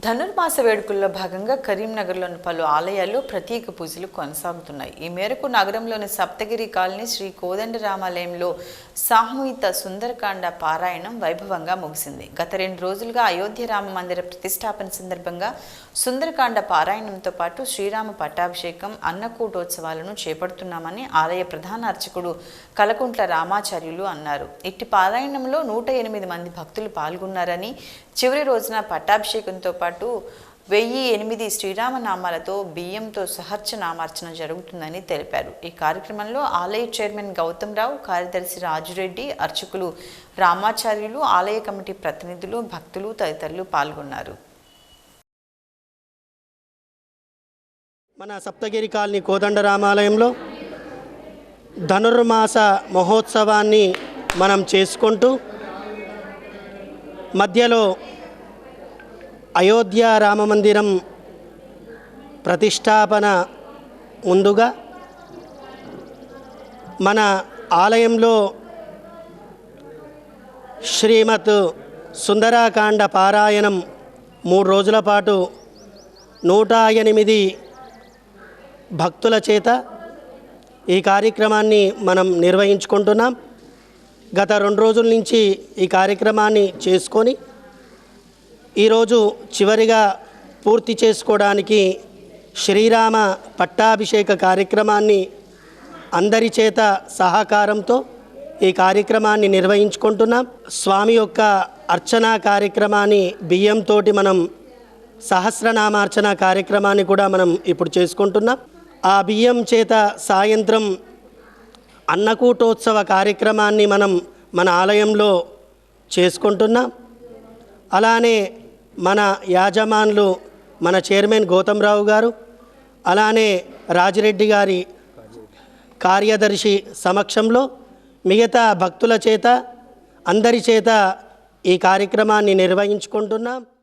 ధనుర్మాస వేడుకల్లో భాగంగా కరీంనగర్లోని పలు ఆలయాల్లో ప్రత్యేక పూజలు కొనసాగుతున్నాయి. ఈ మేరకు నగరంలోని సప్తగిరి కాలనీ శ్రీ కోదండరామాలయంలో సామూహిక సుందరకాండ పారాయణం వైభవంగా ముగిసింది. గత 2 రోజులుగా అయోధ్య రామ మందిర ప్రతిష్టాపన సందర్భంగా సుందరకాండ పారాయణంతో పాటు శ్రీరామ పట్టాభిషేకం, అన్నకూటోత్సవాలను చేపడుతున్నామని ఆలయ ప్రధాన అర్చకుడు కలకుంట్ల రామాచార్యులు అన్నారు. ఇట్టి పారాయణంలో 108 మంది భక్తులు పాల్గొన్నారని, చివరి రోజున పట్టాభిషేకంతో పాటు 1008 శ్రీరామనామాలతో బియ్యంతో సహస్రనామార్చన జరుగుతుందని తెలిపారు. ఈ కార్యక్రమంలో ఆలయ చైర్మన్ గౌతమ్ రావు, కార్యదర్శి రాజురెడ్డి, అర్చకులు రామాచార్యులు, ఆలయ కమిటీ ప్రతినిధులు, భక్తులు తదితరులు పాల్గొన్నారు. మన సప్తగిరి కాలనీ కోదండరామాలయంలో ధనుర్మాస మహోత్సవాన్ని మనం చేసుకుంటూ మధ్యలో అయోధ్య రామమందిరం ప్రతిష్టాపన ముందుగా మన ఆలయంలో శ్రీమత్ సుందరకాండ పారాయణం 3 రోజుల పాటు 108 భక్తుల చేత ఈ కార్యక్రమాన్ని మనం నిర్వహించుకుంటున్నాం. గత 2 రోజుల నుంచి ఈ కార్యక్రమాన్ని చేసుకొని ఈరోజు చివరిగా పూర్తి చేసుకోవడానికి శ్రీరామ పట్టాభిషేక కార్యక్రమాన్ని అందరి చేత సహకారంతో ఈ కార్యక్రమాన్ని నిర్వహించుకుంటున్నాం. స్వామి యొక్క అర్చనా కార్యక్రమాన్ని బియ్యంతో మనం సహస్రనామార్చన కార్యక్రమాన్ని కూడా మనం ఇప్పుడు చేసుకుంటున్నాం. ఆ బియ్యం చేత సాయంత్రం అన్నకూటోత్సవ కార్యక్రమాన్ని మనం మన ఆలయంలో చేసుకుంటున్నాం. అలానే మన యాజమానులు, మన చైర్మన్ గౌతమ్ రావు గారు, అలానే రాజిరెడ్డి గారి కార్యదర్శి సమక్షంలో మిగతా భక్తుల చేత అందరి చేత ఈ కార్యక్రమాన్ని నిర్వహించుకుంటున్నాం.